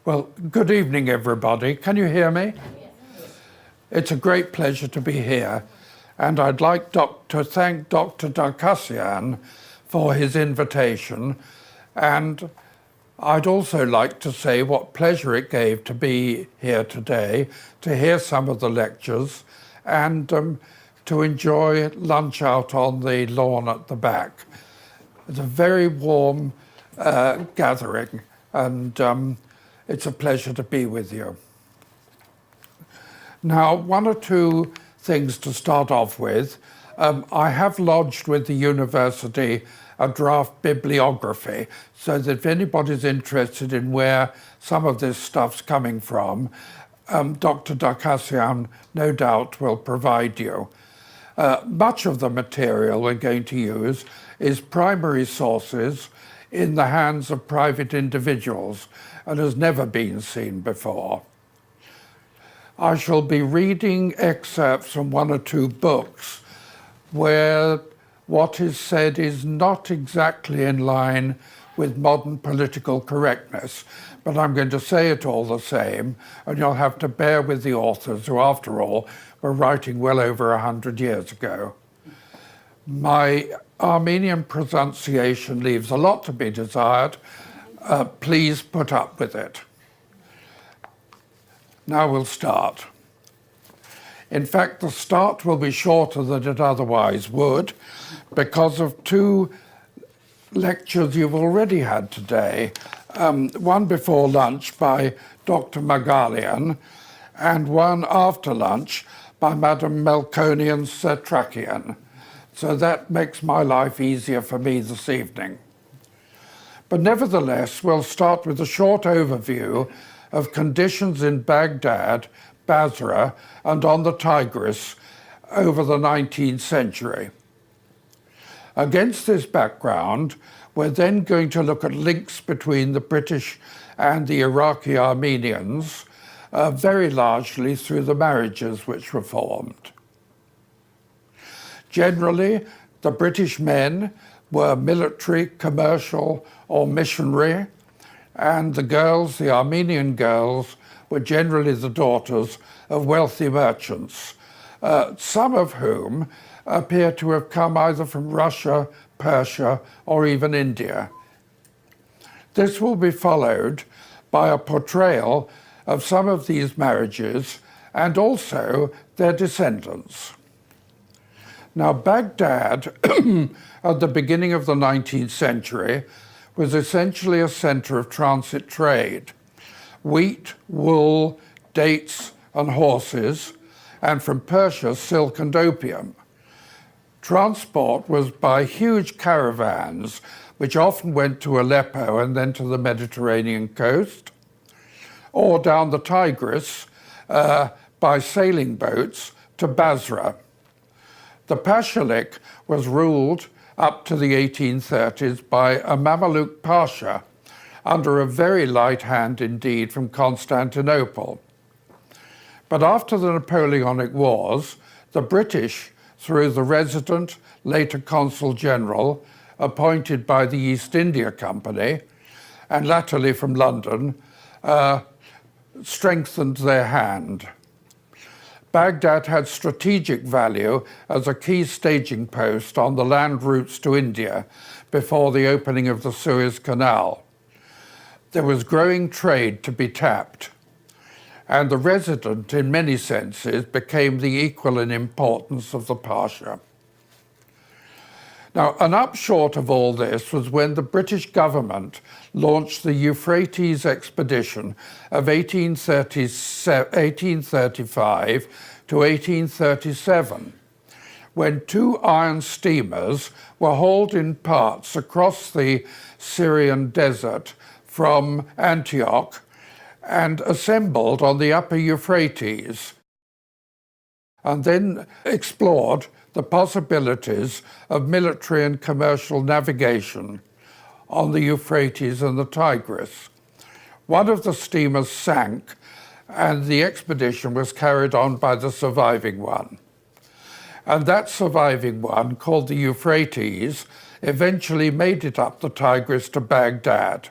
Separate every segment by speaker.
Speaker 1: Well, good evening, everybody. Can you hear me? It's a great pleasure to be here, and I'd like to thank Dr. Darkassian for his invitation, and I'd also like to say what pleasure it gave to be here today, to hear some of the lectures, and to enjoy lunch out on the lawn at the back. It's a very warm gathering, and it's a pleasure to be with you. Now, one or two things to start off with. I have lodged with the university a draft bibliography, so that if anybody's interested in where some of this stuff's coming from, Dr. Darkassian no doubt will provide you. Much of the material we're going to use is primary sources in the hands of private individuals and has never been seen before. I shall be reading excerpts from one or two books where what is said is not exactly in line with modern political correctness, but I'm going to say it all the same, and you'll have to bear with the authors who, after all, were writing well over 100 years ago. My Armenian pronunciation leaves a lot to be desired. Please put up with it. Now we'll start. In fact, the start will be shorter than it otherwise would because of two lectures you've already had today. One before lunch by Dr. Magalian and one after lunch by Madam Melkonian Sertrakian. So that makes my life easier for me this evening. But nevertheless, we'll start with a short overview of conditions in Baghdad, Basra, and on the Tigris over the 19th century. Against this background, we're then going to look at links between the British and the Iraqi Armenians, very largely through the marriages which were formed. Generally, the British men were military, commercial, or missionary, and the girls, the Armenian girls, were generally the daughters of wealthy merchants, some of whom appear to have come either from Russia, Persia, or even India. This will be followed by a portrayal of some of these marriages and also their descendants. Now, Baghdad, at the beginning of the 19th century, was essentially a center of transit trade. Wheat, wool, dates, and horses, and from Persia, silk and opium. Transport was by huge caravans, which often went to Aleppo and then to the Mediterranean coast, or down the Tigris by sailing boats to Basra. The Pashalik was ruled up to the 1830s by a Mameluke Pasha, under a very light hand indeed from Constantinople. But after the Napoleonic Wars, the British, through the resident, later Consul General, appointed by the East India Company, and latterly from London, strengthened their hand. Baghdad had strategic value as a key staging post on the land routes to India before the opening of the Suez Canal. There was growing trade to be tapped, and the resident, in many senses, became the equal in importance of the Pasha. Now, an upshot of all this was when the British government launched the Euphrates expedition of 1835 to 1837, when two iron steamers were hauled in parts across the Syrian desert from Antioch and assembled on the upper Euphrates, and then explored the possibilities of military and commercial navigation on the Euphrates and the Tigris. One of the steamers sank, and the expedition was carried on by the surviving one. And that surviving one, called the Euphrates, eventually made it up the Tigris to Baghdad.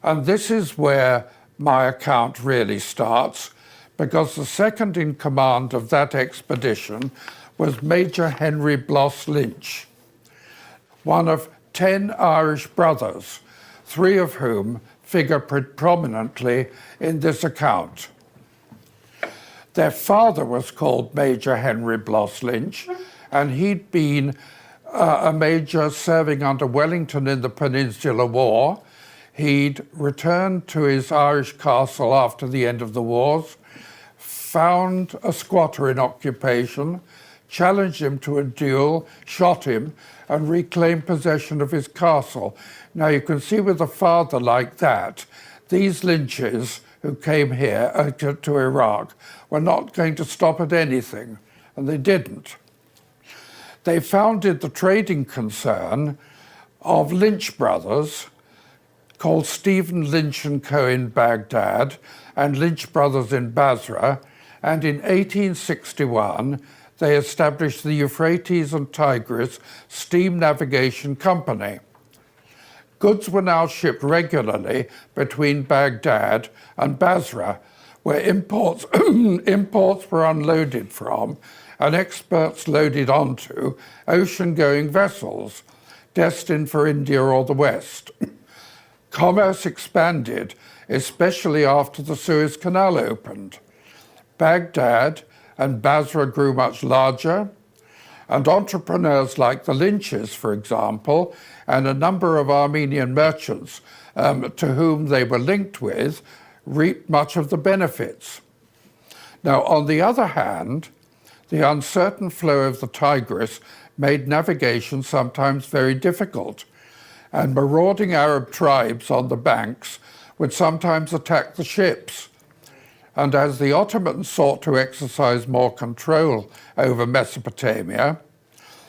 Speaker 1: And this is where my account really starts, because the second in command of that expedition was Major Henry Blas Lynch, one of 10 Irish brothers, 3 of whom figure prominently in this account. Their father was called Major Henry Blas Lynch, and he'd been a major serving under Wellington in the Peninsular War. He'd returned to his Irish castle after the end of the wars, found a squatter in occupation, challenged him to a duel, shot him, and reclaimed possession of his castle. Now you can see with a father like that, these Lynches who came here to Iraq were not going to stop at anything, and they didn't. They founded the trading concern of Lynch Brothers, called Stephen Lynch & Co. in Baghdad and Lynch Brothers in Basra, and in 1861 they established the Euphrates and Tigris Steam Navigation Company. Goods were now shipped regularly between Baghdad and Basra, where imports were unloaded from and exports loaded onto ocean-going vessels destined for India or the West. Commerce expanded, especially after the Suez Canal opened. Baghdad and Basra grew much larger, and entrepreneurs like the Lynches, for example, and a number of Armenian merchants to whom they were linked with, reaped much of the benefits. Now, on the other hand, the uncertain flow of the Tigris made navigation sometimes very difficult, and marauding Arab tribes on the banks would sometimes attack the ships. And as the Ottomans sought to exercise more control over Mesopotamia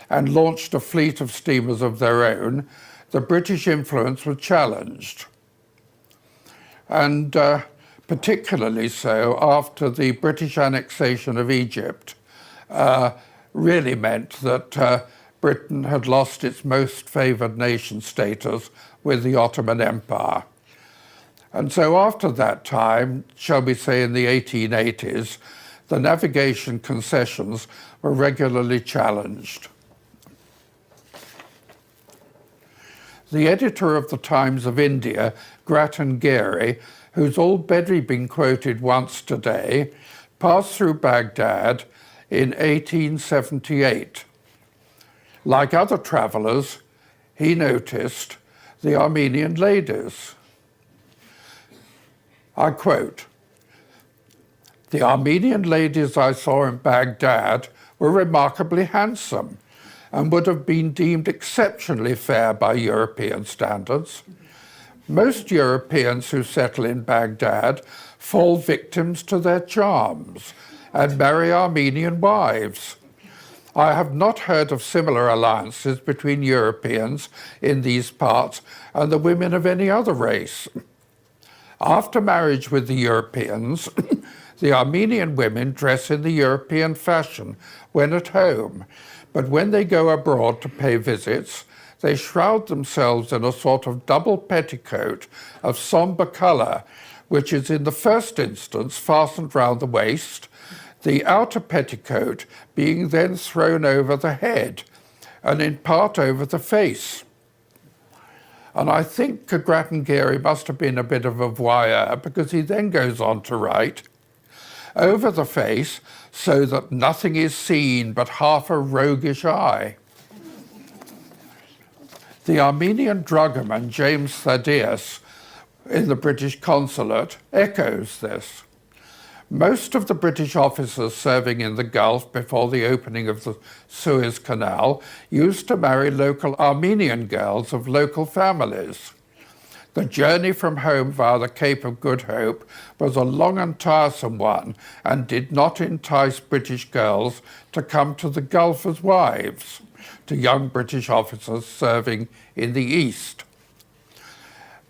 Speaker 1: and launched a fleet of steamers of their own, the British influence was challenged. And particularly so after the British annexation of Egypt really meant that Britain had lost its most favoured nation status with the Ottoman Empire. And so after that time, shall we say in the 1880s, the navigation concessions were regularly challenged. The editor of the Times of India, Grattan Gary, who's already been quoted once today, passed through Baghdad in 1878. Like other travellers, he noticed the Armenian ladies. I quote, "The Armenian ladies I saw in Baghdad were remarkably handsome and would have been deemed exceptionally fair by European standards. Most Europeans who settle in Baghdad fall victims to their charms and marry Armenian wives. I have not heard of similar alliances between Europeans in these parts and the women of any other race. After marriage with the Europeans, the Armenian women dress in the European fashion when at home, but when they go abroad to pay visits, they shroud themselves in a sort of double petticoat of sombre colour, which is in the first instance fastened round the waist, the outer petticoat being then thrown over the head and in part over the face." And I think Grattan Gary must have been a bit of a voyeur, because he then goes on to write, "Over the face, so that nothing is seen but half a roguish eye." The Armenian dragoman James Thaddeus in the British consulate echoes this. Most of the British officers serving in the Gulf before the opening of the Suez Canal used to marry local Armenian girls of local families. The journey from home via the Cape of Good Hope was a long and tiresome one and did not entice British girls to come to the Gulf as wives to young British officers serving in the East.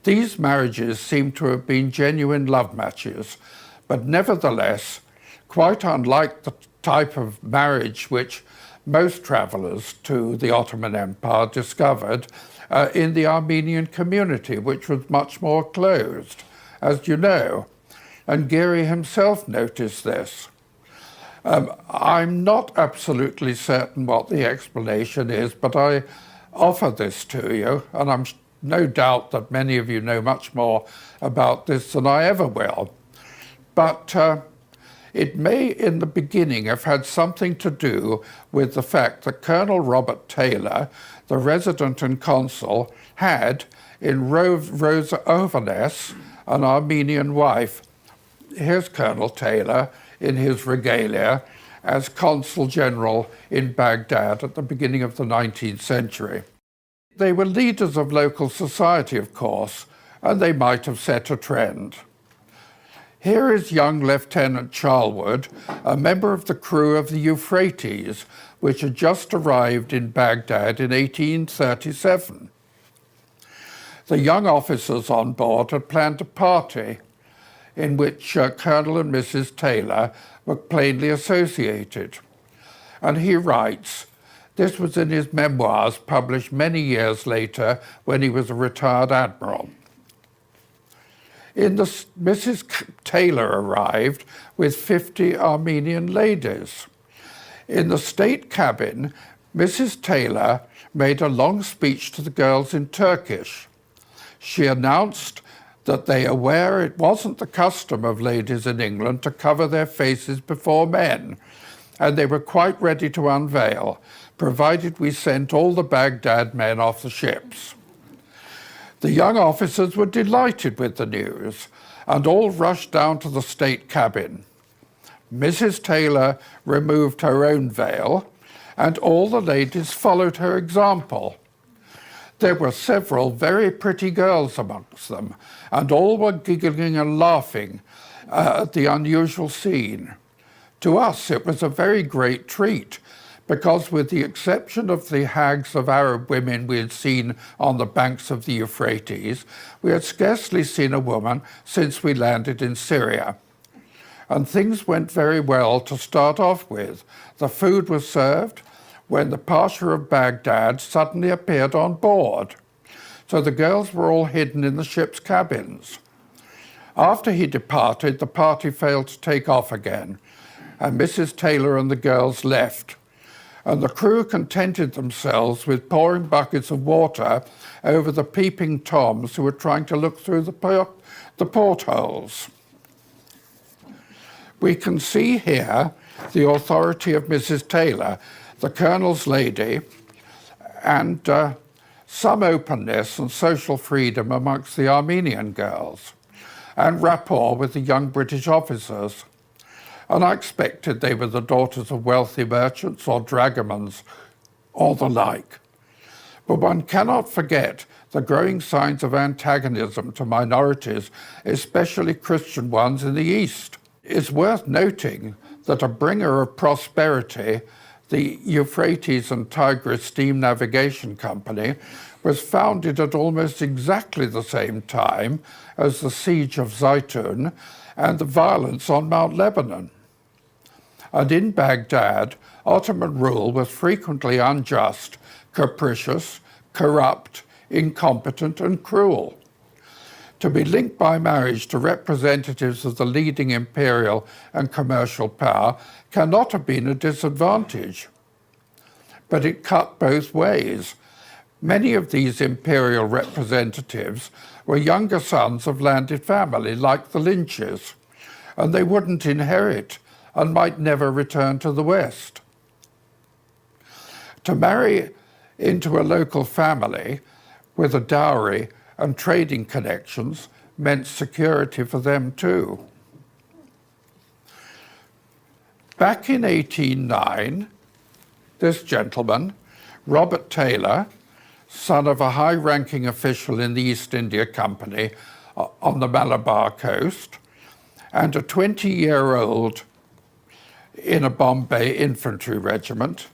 Speaker 1: These marriages seem to have been genuine love matches, but nevertheless, quite unlike the type of marriage which most travellers to the Ottoman Empire discovered in the Armenian community, which was much more closed. As you know, and Geary himself noticed this. I'm not absolutely certain what the explanation is, but I offer this to you, and I'm no doubt that many of you know much more about this than I ever will. But it may, in the beginning, have had something to do with the fact that Colonel Robert Taylor, the resident and consul, had, in Rosa Ovilus, an Armenian wife. Here's Colonel Taylor in his regalia as Consul General in Baghdad at the beginning of the 19th century. They were leaders of local society, of course, and they might have set a trend. Here is young Lieutenant Charlwood, a member of the crew of the Euphrates, which had just arrived in Baghdad in 1837. The young officers on board had planned a party in which Colonel and Mrs. Taylor were plainly associated. And he writes, this was in his memoirs published many years later when he was a retired admiral. Mrs. Taylor arrived with 50 Armenian ladies. In the state cabin, Mrs. Taylor made a long speech to the girls in Turkish. She announced that they aware it wasn't the custom of ladies in England to cover their faces before men, and they were quite ready to unveil, provided we sent all the Baghdad men off the ships. The young officers were delighted with the news, and all rushed down to the state cabin. Mrs. Taylor removed her own veil, and all the ladies followed her example. There were several very pretty girls amongst them, and all were giggling and laughing at the unusual scene. To us, it was a very great treat, because with the exception of the hags of Arab women we had seen on the banks of the Euphrates, we had scarcely seen a woman since we landed in Syria. And things went very well to start off with. The food was served when the Pasha of Baghdad suddenly appeared on board. So the girls were all hidden in the ship's cabins. After he departed, the party failed to take off again, and Mrs. Taylor and the girls left. And the crew contented themselves with pouring buckets of water over the peeping toms who were trying to look through the portholes. We can see here the authority of Mrs. Taylor, the Colonel's lady, and some openness and social freedom amongst the Armenian girls, and rapport with the young British officers. And I expected they were the daughters of wealthy merchants or dragomans or the like. But one cannot forget the growing signs of antagonism to minorities, especially Christian ones in the East. It's worth noting that a bringer of prosperity, the Euphrates and Tigris Steam Navigation Company, was founded at almost exactly the same time as the siege of Zaitun and the violence on Mount Lebanon. And in Baghdad, Ottoman rule was frequently unjust, capricious, corrupt, incompetent, and cruel. To be linked by marriage to representatives of the leading imperial and commercial power cannot have been a disadvantage. But it cut both ways. Many of these imperial representatives were younger sons of landed family, like the Lynches, and they wouldn't inherit and might never return to the West. To marry into a local family with a dowry and trading connections meant security for them too. Back in 1809, this gentleman, Robert Taylor, son of a high-ranking official in the East India Company on the Malabar coast, and a 20-year-old in a Bombay infantry regiment,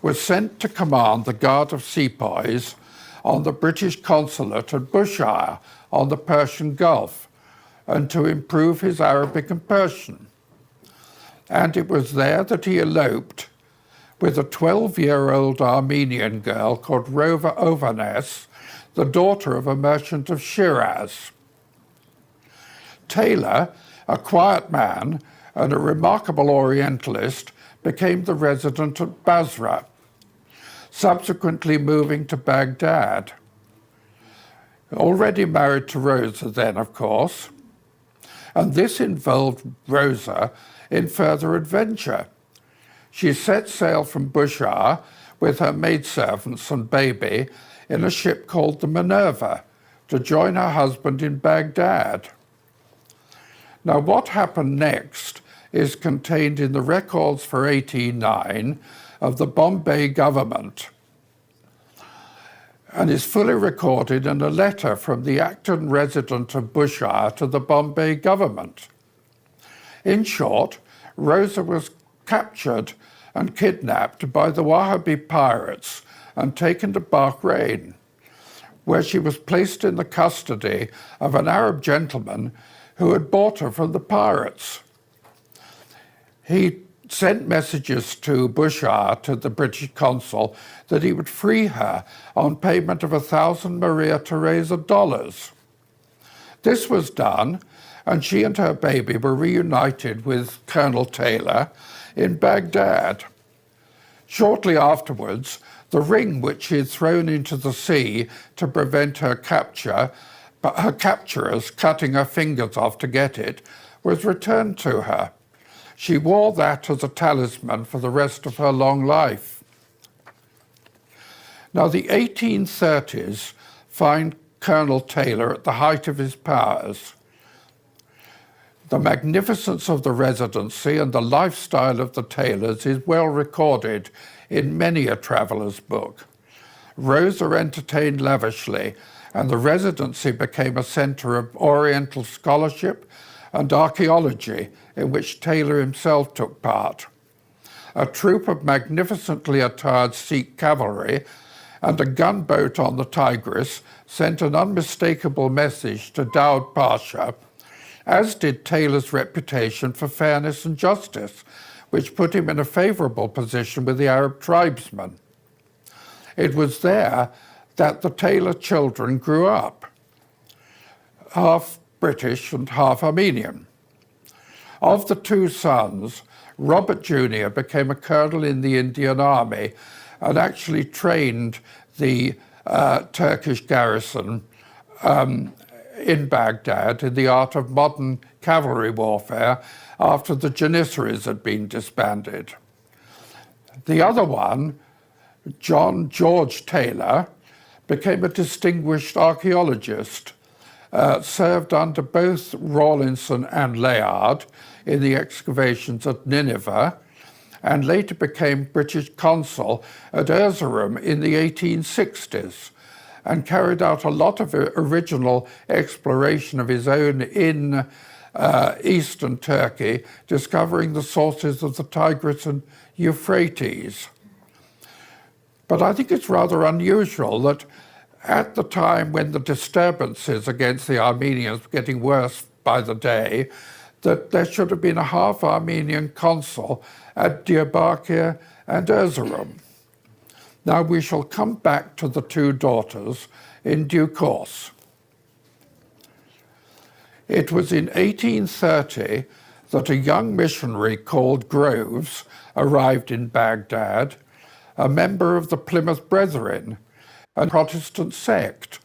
Speaker 1: was sent to command the Guard of Sepoys on the British consulate at Bushehr on the Persian Gulf, and to improve his Arabic and Persian. And it was there that he eloped with a 12-year-old Armenian girl called Rosa Ovilus, the daughter of a merchant of Shiraz. Taylor, a quiet man and a remarkable Orientalist, became the resident at Basra, subsequently moving to Baghdad. Already married to Rosa then, of course, and this involved Rosa in further adventure. She set sail from Bushehr with her maidservants and baby in a ship called the Minerva to join her husband in Baghdad. Now, what happened next is contained in the records for 1809 of the Bombay government and is fully recorded in a letter from the Acton resident of Bushehr to the Bombay government. In short, Rosa was captured and kidnapped by the Wahhabi pirates and taken to Bahrain, where she was placed in the custody of an Arab gentleman who had bought her from the pirates. He sent messages to Bushehr, to the British consul, that he would free her on payment of 1,000 Maria Theresa dollars. This was done, and she and her baby were reunited with Colonel Taylor in Baghdad. Shortly afterwards, the ring which she had thrown into the sea to prevent her capture, but her capturers cutting her fingers off to get it, was returned to her. She wore that as a talisman for the rest of her long life. Now, the 1830s find Colonel Taylor at the height of his powers. The magnificence of the residency and the lifestyle of the Taylors is well recorded in many a traveller's book. Rosa entertained lavishly, and the residency became a centre of Oriental scholarship and archaeology in which Taylor himself took part. A troop of magnificently attired Sikh cavalry and a gunboat on the Tigris sent an unmistakable message to Daud Pasha, as did Taylor's reputation for fairness and justice, which put him in a favourable position with the Arab tribesmen. It was there that the Taylor children grew up, half British and half Armenian. Of the two sons, Robert Jr. became a colonel in the Indian Army and actually trained the Turkish garrison in Baghdad in the art of modern cavalry warfare after the Janissaries had been disbanded. The other one, John George Taylor, became a distinguished archaeologist, served under both Rawlinson and Layard in the excavations at Nineveh, and later became British consul at Erzurum in the 1860s, and carried out a lot of original exploration of his own in eastern Turkey, discovering the sources of the Tigris and Euphrates. But I think it's rather unusual that at the time when the disturbances against the Armenians were getting worse by the day, that there should have been a half Armenian consul at Diyarbakir and Erzurum. Now we shall come back to the two daughters in due course. It was in 1830 that a young missionary called Groves arrived in Baghdad, a member of the Plymouth Brethren, a Protestant sect.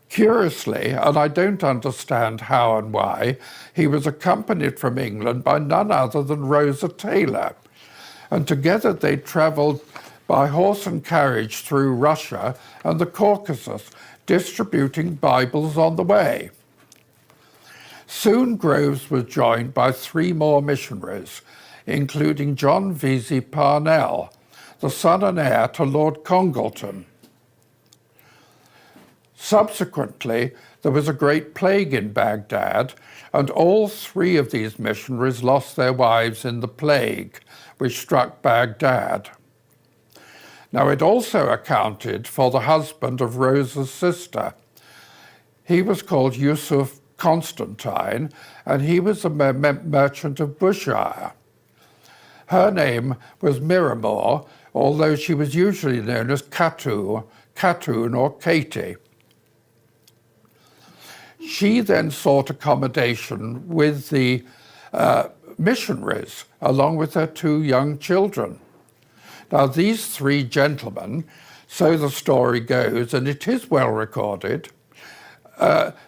Speaker 1: Curiously, and I don't understand how and why, he was accompanied from England by none other than Rosa Taylor, and together they travelled by horse and carriage through Russia and the Caucasus, distributing Bibles on the way. Soon Groves was joined by 3 more missionaries, including John Vesey Parnell, the son and heir to Lord Congleton. Subsequently, there was a great plague in Baghdad, and all 3 of these missionaries lost their wives in the plague, which struck Baghdad. Now, it also accounted for the husband of Rosa's sister. He was called Yusuf Constantine, and he was a merchant of Bushehr. Her name was Miramor, although she was usually known as Khatun or Katie. She then sought accommodation with the missionaries, along with her 2 young children. Now, these 3 gentlemen, so the story goes, and it is well recorded,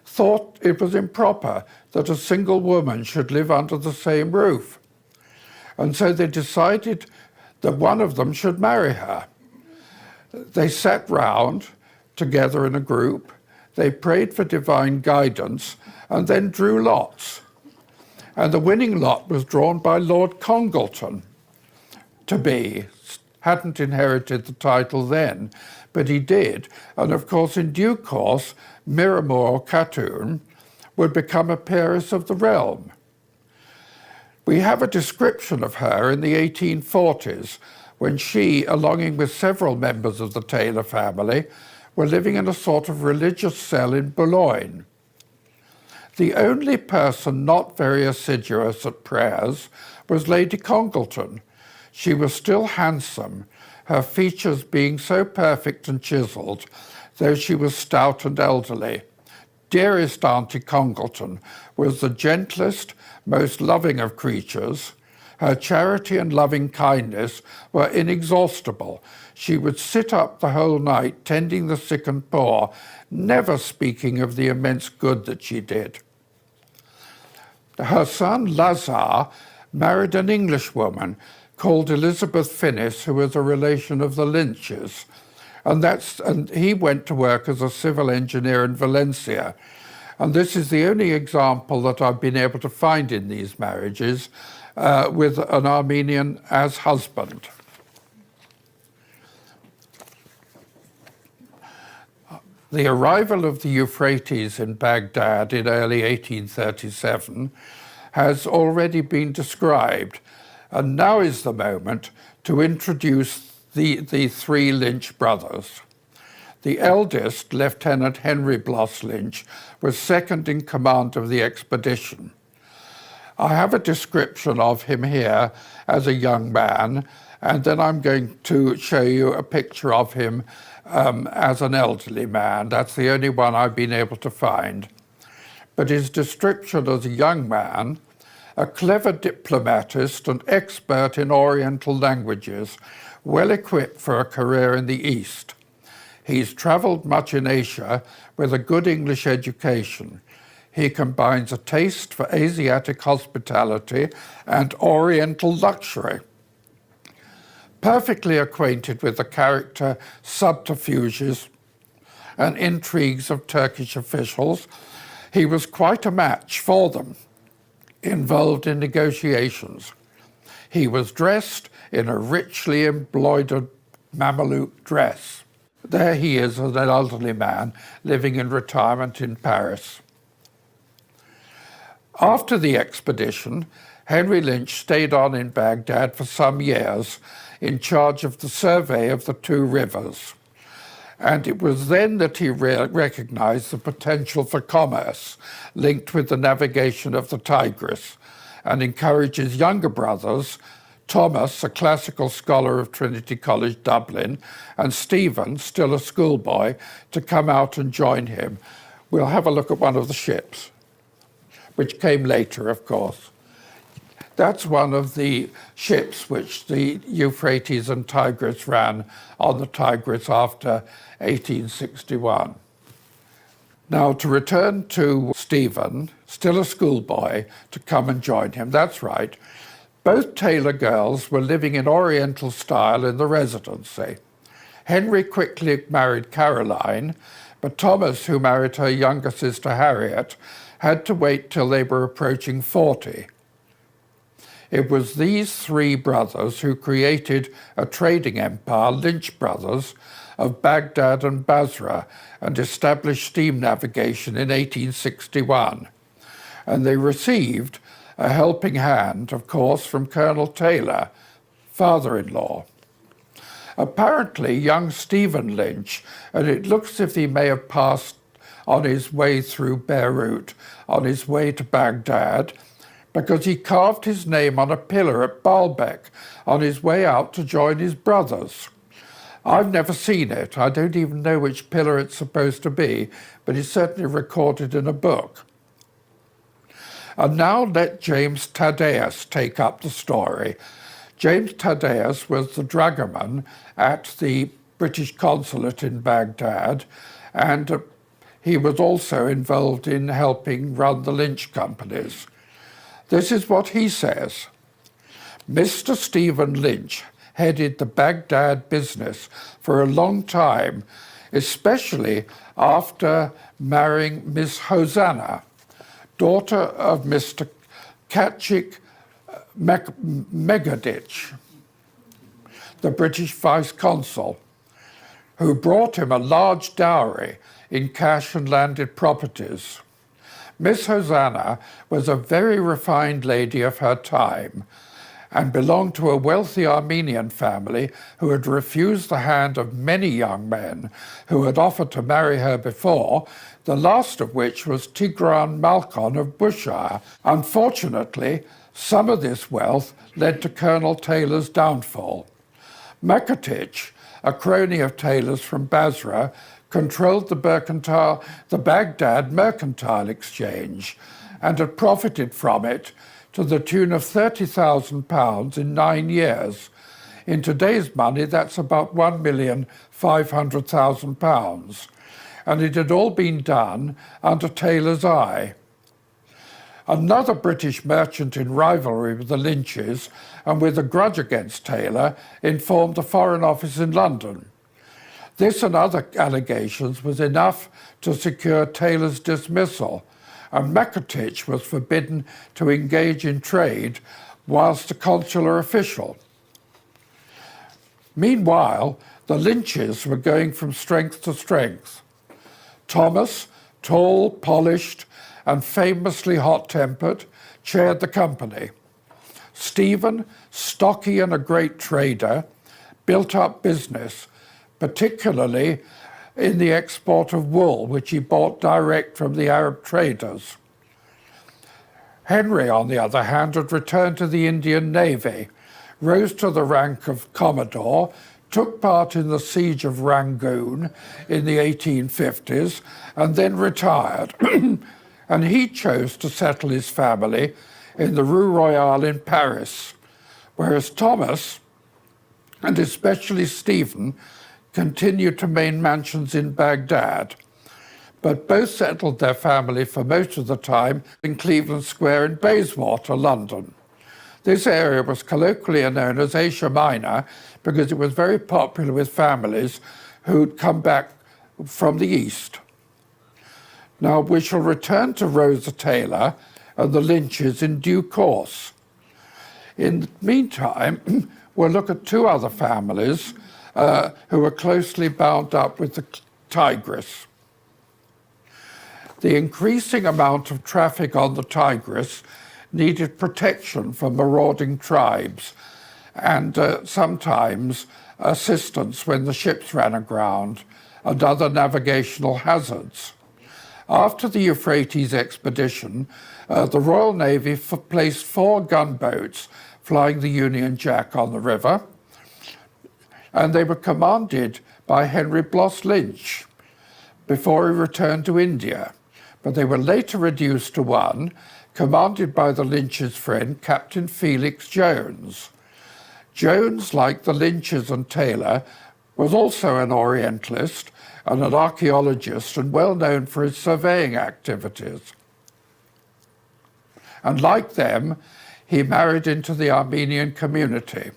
Speaker 1: thought it was improper that a single woman should live under the same roof. And so they decided that one of them should marry her. They sat round together in a group, they prayed for divine guidance, and then drew lots. And the winning lot was drawn by Lord Congleton to be. Hadn't inherited the title then, but he did. And of course, in due course, Miramor Khatun would become a peeress of the realm. We have a description of her in the 1840s, when she, along with several members of the Taylor family, were living in a sort of religious cell in Boulogne. The only person not very assiduous at prayers was Lady Congleton. She was still handsome, her features being so perfect and chiselled, though she was stout and elderly. Dearest Auntie Congleton was the gentlest, most loving of creatures. Her charity and loving kindness were inexhaustible. She would sit up the whole night tending the sick and poor, never speaking of the immense good that she did. Her son Lazar married an Englishwoman called Elizabeth Finnis, who was a relation of the Lynches. And he went to work as a civil engineer in Valencia. And this is the only example that I've been able to find in these marriages with an Armenian as husband. The arrival of the Euphrates in Baghdad in early 1837 has already been described, and now is the moment to introduce the 3 Lynch brothers. The eldest, Lieutenant Henry Blas Lynch, was second in command of the expedition. I have a description of him here as a young man, and then I'm going to show you a picture of him as an elderly man. That's the only one I've been able to find. But his description as a young man, a clever diplomatist and expert in Oriental languages, well equipped for a career in the East. He's travelled much in Asia with a good English education. He combines a taste for Asiatic hospitality and Oriental luxury. Perfectly acquainted with the character, subterfuges, and intrigues of Turkish officials, he was quite a match for them, involved in negotiations. He was dressed in a richly embroidered Mameluke dress. There he is as an elderly man living in retirement in Paris. After the expedition, Henry Lynch stayed on in Baghdad for some years in charge of the survey of the 2 rivers. And it was then that he recognized the potential for commerce linked with the navigation of the Tigris, and encouraged his younger brothers, Thomas, a classical scholar of Trinity College, Dublin, and Stephen, still a schoolboy, to come out and join him. We'll have a look at one of the ships, which came later, of course. That's one of the ships which the Euphrates and Tigris ran on the Tigris after 1861. Now, to return to Stephen, still a schoolboy, to come and join him. That's right. Both Taylor girls were living in Oriental style in the residency. Henry quickly married Caroline, but Thomas, who married her younger sister Harriet, had to wait till they were approaching 40. It was these 3 brothers who created a trading empire, Lynch Brothers, of Baghdad and Basra, and established steam navigation in 1861. And they received a helping hand, of course, from Colonel Taylor, father-in-law. Apparently, young Stephen Lynch, and it looks as if he may have passed on his way through Beirut, on his way to Baghdad, because he carved his name on a pillar at Baalbek on his way out to join his brothers. I've never seen it. I don't even know which pillar it's supposed to be, but it's certainly recorded in a book. And now let James Thaddeus take up the story. James Thaddeus was the dragoman at the British consulate in Baghdad, and he was also involved in helping run the Lynch companies. This is what he says. Mr. Stephen Lynch headed the Baghdad business for a long time, especially after marrying Miss Hosanna, daughter of Mr. Kachik Megadich, the British vice consul, who brought him a large dowry in cash and landed properties. Miss Hosanna was a very refined lady of her time and belonged to a wealthy Armenian family who had refused the hand of many young men who had offered to marry her before, the last of which was Tigran Malkon of Bushire. Unfortunately, some of this wealth led to Colonel Taylor's downfall. Mekatich, a crony of Taylor's from Basra, controlled the Baghdad Mercantile Exchange and had profited from it to the tune of £30,000 in 9 years. In today's money, that's about £1,500,000. And it had all been done under Taylor's eye. Another British merchant in rivalry with the Lynches and with a grudge against Taylor informed the Foreign Office in London. This and other allegations was enough to secure Taylor's dismissal, and Mekatich was forbidden to engage in trade whilst a consular official. Meanwhile, the Lynches were going from strength to strength. Thomas, tall, polished, and famously hot-tempered, chaired the company. Stephen, stocky and a great trader, built up business, particularly in the export of wool, which he bought direct from the Arab traders. Henry, on the other hand, had returned to the Indian Navy, rose to the rank of Commodore, took part in the siege of Rangoon in the 1850s, and then retired. And he chose to settle his family in the Rue Royale in Paris, whereas Thomas, and especially Stephen, continued to main mansions in Baghdad, but both settled their family for most of the time in Cleveland Square in Bayswater, London. This area was colloquially known as Asia Minor because it was very popular with families who'd come back from the East. Now, we shall return to Rosa Taylor and the Lynches in due course. In the meantime, we'll look at two other families who were closely bound up with the Tigris. The increasing amount of traffic on the Tigris needed protection from marauding tribes and sometimes assistance when the ships ran aground and other navigational hazards. After the Euphrates expedition, the Royal Navy placed 4 gunboats flying the Union Jack on the river, and they were commanded by Henry Bloss Lynch before he returned to India. But they were later reduced to one, commanded by the Lynch's friend, Captain Felix Jones. Jones, like the Lynches and Taylor, was also an Orientalist and an archaeologist and well known for his surveying activities. And like them, he married into the Armenian community,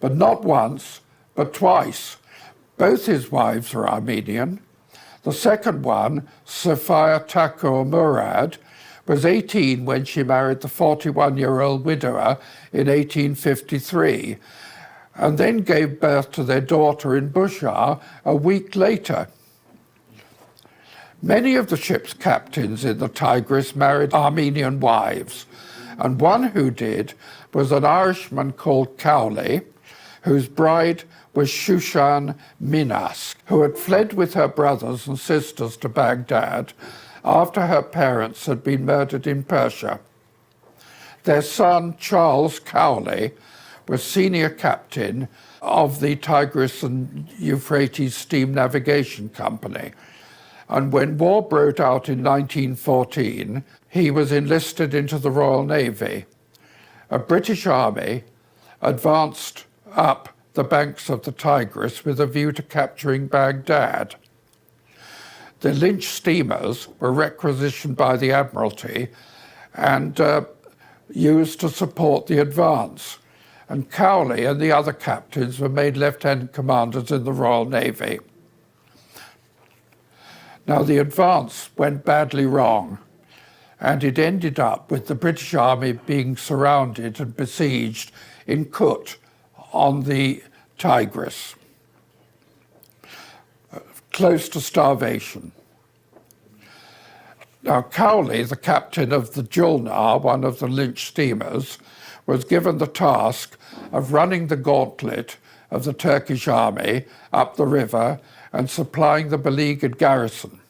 Speaker 1: but not once, but twice. Both his wives are Armenian. The second one, Sophia Takur Murad, was 18 when she married the 41-year-old widower in 1853, and then gave birth to their daughter in Bushire a week later. Many of the ship's captains in the Tigris married Armenian wives, and one who did was an Irishman called Cowley, whose bride was Shushan Minas, who had fled with her brothers and sisters to Baghdad after her parents had been murdered in Persia. Their son, Charles Cowley, was senior captain of the Tigris and Euphrates Steam Navigation Company. And when war broke out in 1914, he was enlisted into the Royal Navy. A British army advanced up the banks of the Tigris with a view to capturing Baghdad. The Lynch steamers were requisitioned by the Admiralty and used to support the advance. And Cowley and the other captains were made lieutenant commanders in the Royal Navy. Now, the advance went badly wrong, and it ended up with the British Army being surrounded and besieged in Kut on the Tigris, close to starvation. Now, Cowley, the captain of the Julnar, one of the Lynch steamers, was given the task of running the gauntlet of the Turkish army up the river and supplying the beleaguered garrison.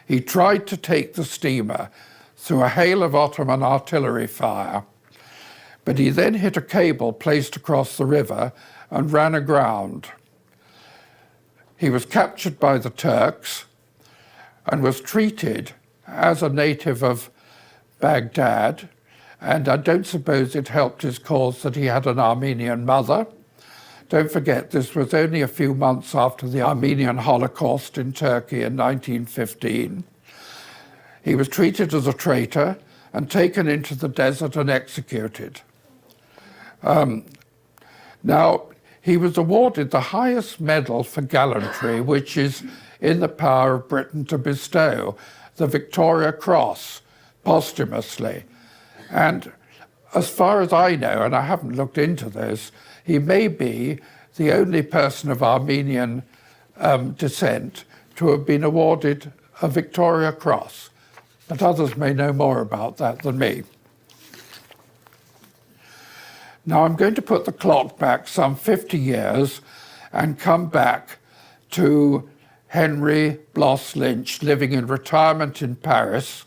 Speaker 1: He tried to take the steamer through a hail of Ottoman artillery fire, but he then hit a cable placed across the river and ran aground. He was captured by the Turks and was treated as a native of Baghdad, and I don't suppose it helped his cause that he had an Armenian mother. Don't forget, this was only a few months after the Armenian Holocaust in Turkey in 1915. He was treated as a traitor and taken into the desert and executed. Now, he was awarded the highest medal for gallantry, which is in the power of Britain to bestow, the Victoria Cross, posthumously. And as far as I know, and I haven't looked into this, he may be the only person of Armenian descent to have been awarded a Victoria Cross, but others may know more about that than me. Now I'm going to put the clock back some 50 years and come back to Henry Blas Lynch living in retirement in Paris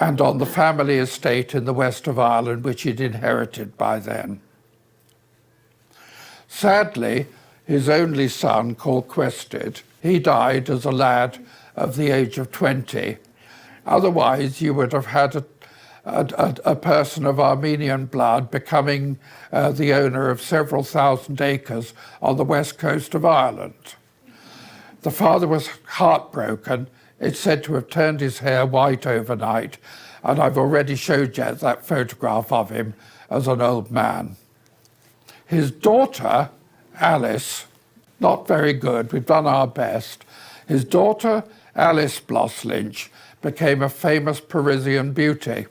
Speaker 1: and on the family estate in the west of Ireland, which he'd inherited by then. Sadly, his only son, called Quested, he died as a lad of the age of 20. Otherwise, you would have had a person of Armenian blood becoming the owner of several thousand acres on the west coast of Ireland. The father was heartbroken. It's said to have turned his hair white overnight, and I've already showed you that photograph of him as an old man. His daughter, Alice, not very good, we've done our best. His daughter, Alice Blas Lynch, became a famous Parisian beauty.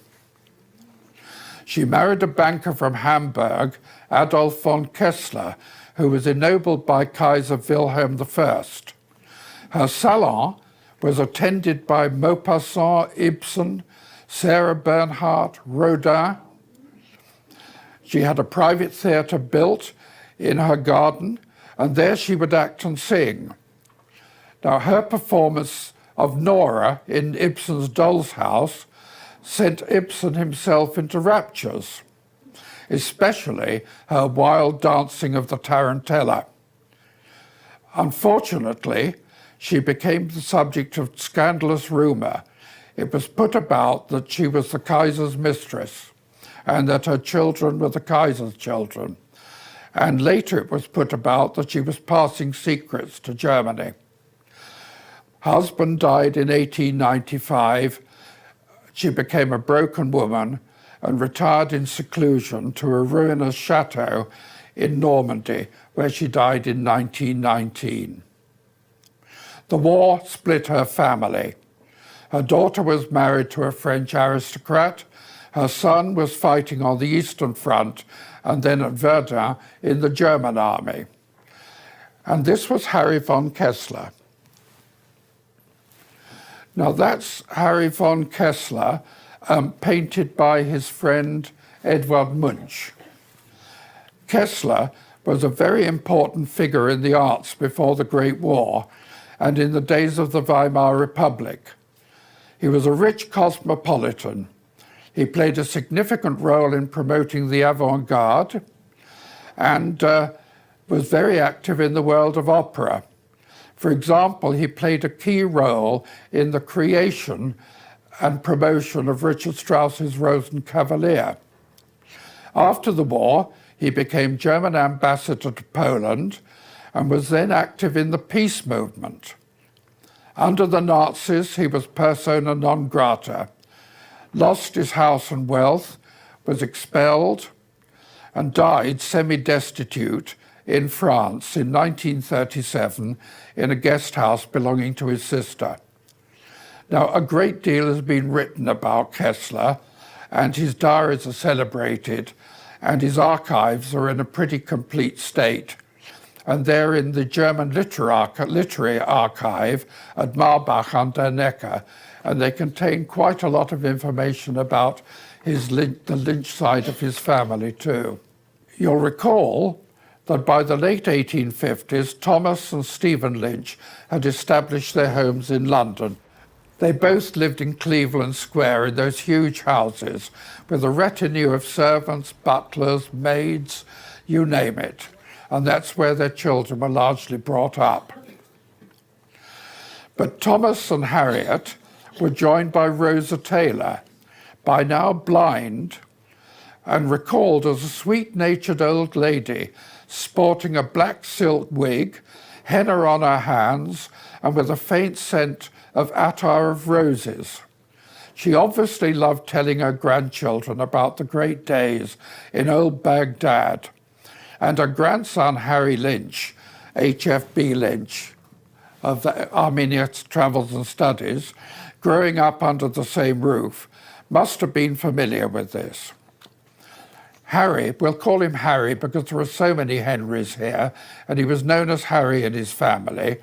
Speaker 1: She married a banker from Hamburg, Adolf von Kessler, who was ennobled by Kaiser Wilhelm I. Her salon was attended by Maupassant, Ibsen, Sarah Bernhardt, Rodin. She had a private theatre built in her garden, and there she would act and sing. Now, her performance of Nora in Ibsen's Doll's House sent Ibsen himself into raptures, especially her wild dancing of the tarantella. Unfortunately, she became the subject of scandalous rumor. It was put about that she was the Kaiser's mistress and that her children were the Kaiser's children. And later it was put about that she was passing secrets to Germany. Husband died in 1895. She became a broken woman and retired in seclusion to a ruinous chateau in Normandy, where she died in 1919. The war split her family. Her daughter was married to a French aristocrat. Her son was fighting on the Eastern Front and then at Verdun in the German army. And this was Harry von Kessler. Now that's Harry von Kessler, painted by his friend Edvard Munch. Kessler was a very important figure in the arts before the Great War and in the days of the Weimar Republic. He was a rich cosmopolitan. He played a significant role in promoting the avant-garde, and was very active in the world of opera. For example, he played a key role in the creation and promotion of Richard Strauss's Rosenkavalier. After the war, he became German ambassador to Poland and was then active in the peace movement. Under the Nazis, he was persona non grata, lost his house and wealth, was expelled, and died semi-destitute in France in 1937 in a guest house belonging to his sister. Now, a great deal has been written about Kessler, and his diaries are celebrated, and his archives are in a pretty complete state. And they're in the German literary archive at Marbach an der Neckar, and they contain quite a lot of information about the Lynch side of his family too. You'll recall that by the late 1850s, Thomas and Stephen Lynch had established their homes in London. They both lived in Cleveland Square in those huge houses with a retinue of servants, butlers, maids, you name it. And that's where their children were largely brought up. But Thomas and Harriet were joined by Rosa Taylor, by now blind, and recalled as a sweet-natured old lady sporting a black silk wig, henna on her hands, and with a faint scent of attar of roses. She obviously loved telling her grandchildren about the great days in old Baghdad, and her grandson Harry Lynch, HFB Lynch, of the Armenia Travels and Studies, growing up under the same roof, must have been familiar with this. Harry, we'll call him Harry because there are so many Henrys here, and he was known as Harry in his family,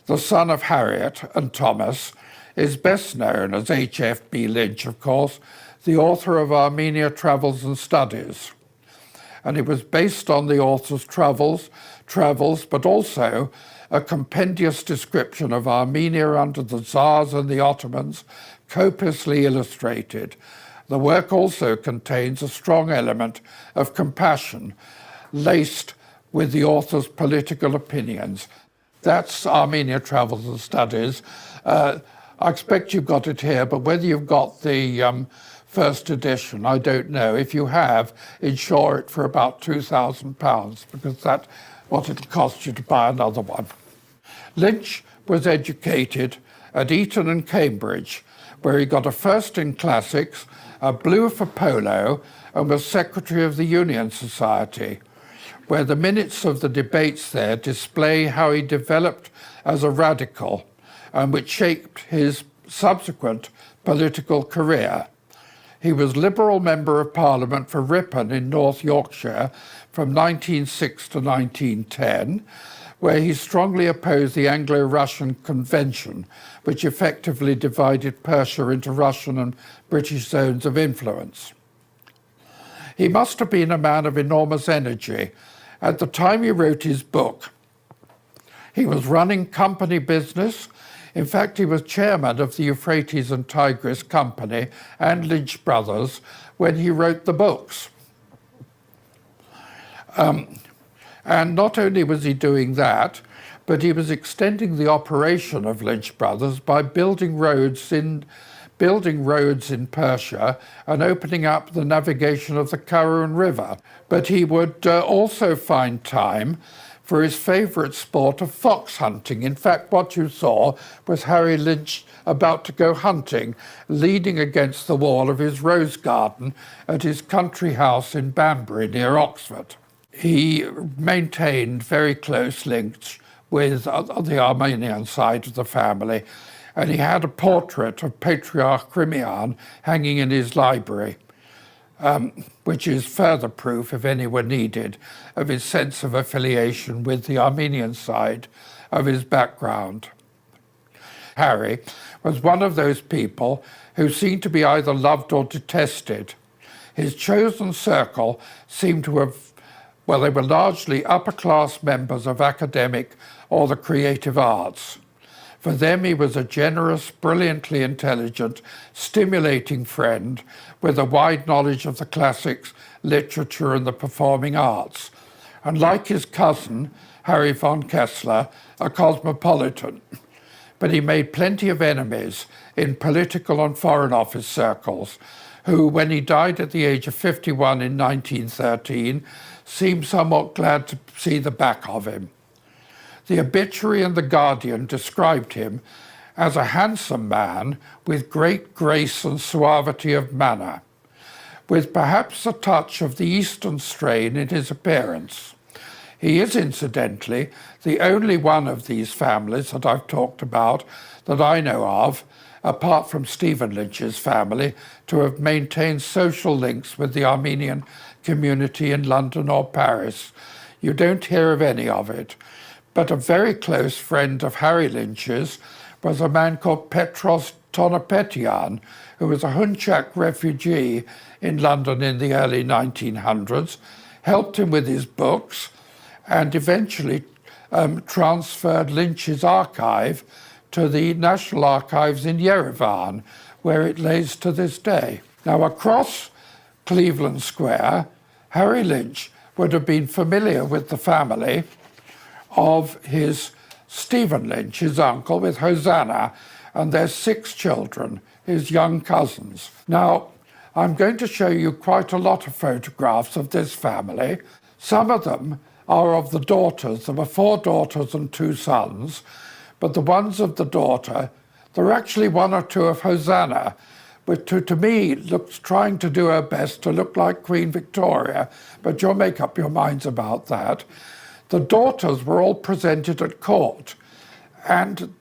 Speaker 1: the son of Harriet and Thomas, is best known as H.F.B. Lynch, of course, the author of Armenia Travels and Studies. And it was based on the author's travels, but also a compendious description of Armenia under the Tsars and the Ottomans, copiously illustrated. The work also contains a strong element of compassion, laced with the author's political opinions. That's Armenia Travels and Studies. I expect you've got it here, but whether you've got the first edition, I don't know. If you have, insure it for about £2,000 because that's what it'll cost you to buy another one. Lynch was educated at Eton and Cambridge, where he got a first in classics, a blue for polo, and was secretary of the Union Society, where the minutes of the debates there display how he developed as a radical and which shaped his subsequent political career. He was Liberal Member of Parliament for Ripon in North Yorkshire from 1906 to 1910, where he strongly opposed the Anglo-Russian Convention, which effectively divided Persia into Russian and British zones of influence. He must have been a man of enormous energy. At the time he wrote his book, he was running company business. In fact, he was chairman of the Euphrates and Tigris Company and Lynch Brothers when he wrote the books. And not only was he doing that, but he was extending the operation of Lynch Brothers by building roads in Persia and opening up the navigation of the Karun River. But he would also find time for his favourite sport of fox hunting. In fact, what you saw was Harry Lynch about to go hunting, leaning against the wall of his rose garden at his country house in Banbury near Oxford. He maintained very close links with the Armenian side of the family, and he had a portrait of Patriarch Khrimian hanging in his library, which is further proof, if any were needed, of his sense of affiliation with the Armenian side of his background. Harry was one of those people who seemed to be either loved or detested. His chosen circle seemed to have, well, they were largely upper-class members of academic or the creative arts. For them, he was a generous, brilliantly intelligent, stimulating friend with a wide knowledge of the classics, literature, and the performing arts. and like his cousin, Harry von Kessler, a cosmopolitan. But he made plenty of enemies in political and foreign office circles, who, when he died at the age of 51 in 1913, seemed somewhat glad to see the back of him. The obituary in The Guardian described him as a handsome man with great grace and suavity of manner, with perhaps a touch of the Eastern strain in his appearance. He is, incidentally, the only one of these families that I've talked about that I know of, apart from Stephen Lynch's family, to have maintained social links with the Armenian community in London or Paris. You don't hear of any of it. But a very close friend of Harry Lynch's was a man called Petros Tonopetian, who was a Hunchak refugee in London in the early 1900s, helped him with his books, and eventually transferred Lynch's archive to the National Archives in Yerevan, where it lays to this day. Now, across Cleveland Square, Harry Lynch would have been familiar with the family of his Stephen Lynch, his uncle, with Hosanna, and their 6 children, his young cousins. Now, I'm going to show you quite a lot of photographs of this family. Some of them are of the daughters. There were 4 daughters and 2 sons, but the ones of the daughter, there are actually 1 or 2 of Hosanna, which to me looks trying to do her best to look like Queen Victoria, but you'll make up your minds about that. The daughters were all presented at court, and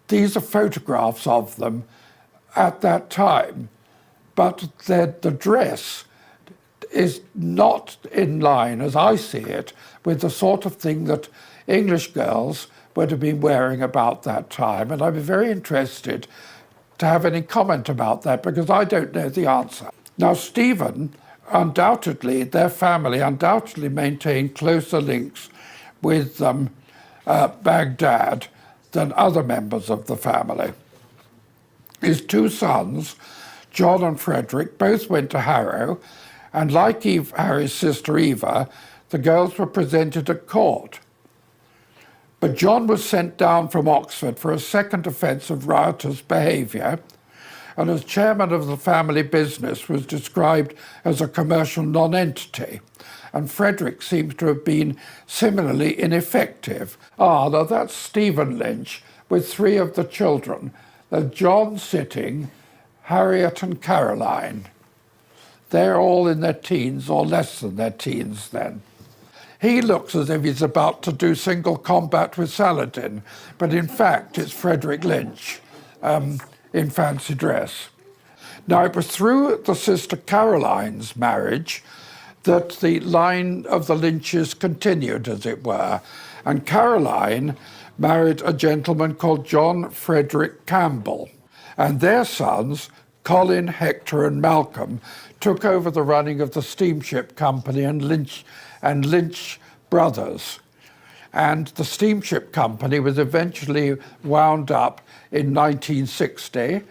Speaker 1: these are photographs of them at that time, but the dress is not in line, as I see it, with the sort of thing that English girls would have been wearing about that time. And I'd be very interested to have any comment about that, because I don't know the answer. Now, Stephen, undoubtedly, their family undoubtedly maintained closer links with Baghdad than other members of the family. His 2 sons, John and Frederick, both went to Harrow, and like Harry's sister Eva, the girls were presented at court. But John was sent down from Oxford for a second offence of riotous behaviour, and as chairman of the family business was described as a commercial non-entity, and Frederick seems to have been similarly ineffective. Now that's Stephen Lynch with 3 of the children. There's John sitting, Harriet and Caroline. They're all in their teens, or less than their teens then. He looks as if he's about to do single combat with Saladin, but in fact it's Frederick Lynch in fancy dress. Now, it was through the sister Caroline's marriage that the line of the Lynches continued, as it were, and Caroline married a gentleman called John Frederick Campbell, and their sons, Colin, Hector and Malcolm, took over the running of the steamship company and Lynch Brothers. And the steamship company was eventually wound up in 1960.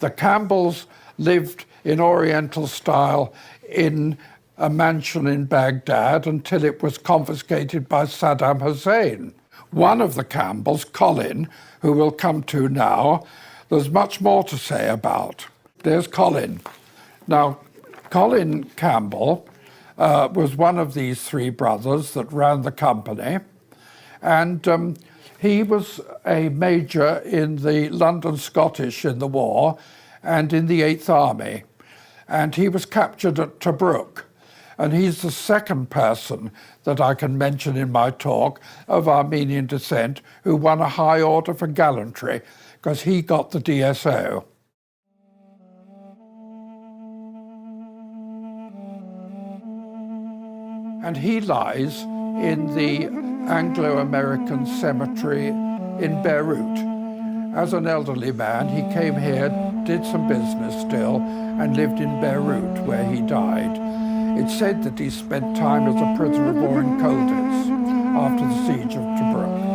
Speaker 1: The Campbells lived in Oriental style in a mansion in Baghdad until it was confiscated by Saddam Hussein. One of the Campbells, Colin, who we'll come to now, there's much more to say about. There's Colin. Now, Colin Campbell was one of these 3 brothers that ran the company, and he was a major in the London Scottish in the war and in the 8th Army, and he was captured at Tobruk. And he's the second person that I can mention in my talk of Armenian descent who won a high order for gallantry, because he got the DSO. And he lies in the Anglo-American cemetery in Beirut. As an elderly man, he came here, did some business still, and lived in Beirut, where he died. It's said that he spent time as a prisoner of war in Colditz after the siege of Tobruk.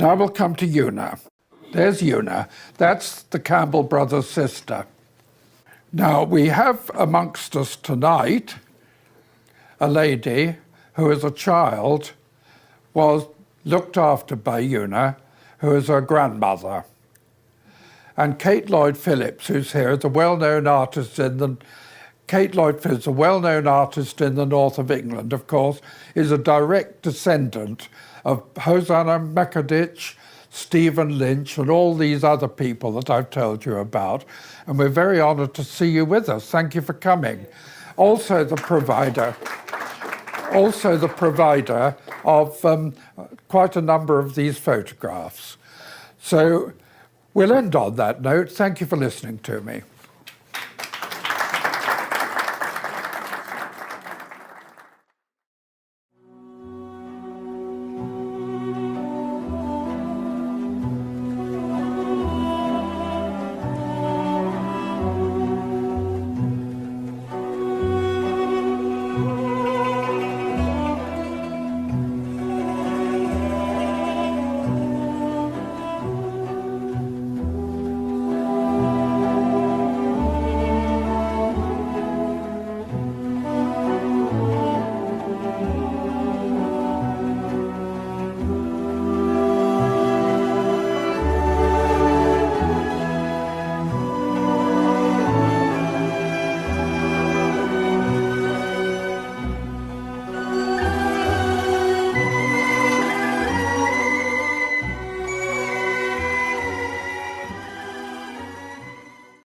Speaker 1: Now we'll come to Una. There's Una. That's the Campbell brothers' sister. Now we have amongst us tonight a lady who as a child was looked after by Una, who is her grandmother. And Kate Lloyd Phillips, who's here, is a well-known artist in the Kate Lloyd Phillips, a well-known artist in the north of England, of course, is a direct descendant of Hosanna Makadich, Stephen Lynch, and all these other people that I've told you about. And we're very honoured to see you with us. Thank you for coming. Also the provider of quite a number of these photographs. So we'll end on that note. Thank you for listening to me.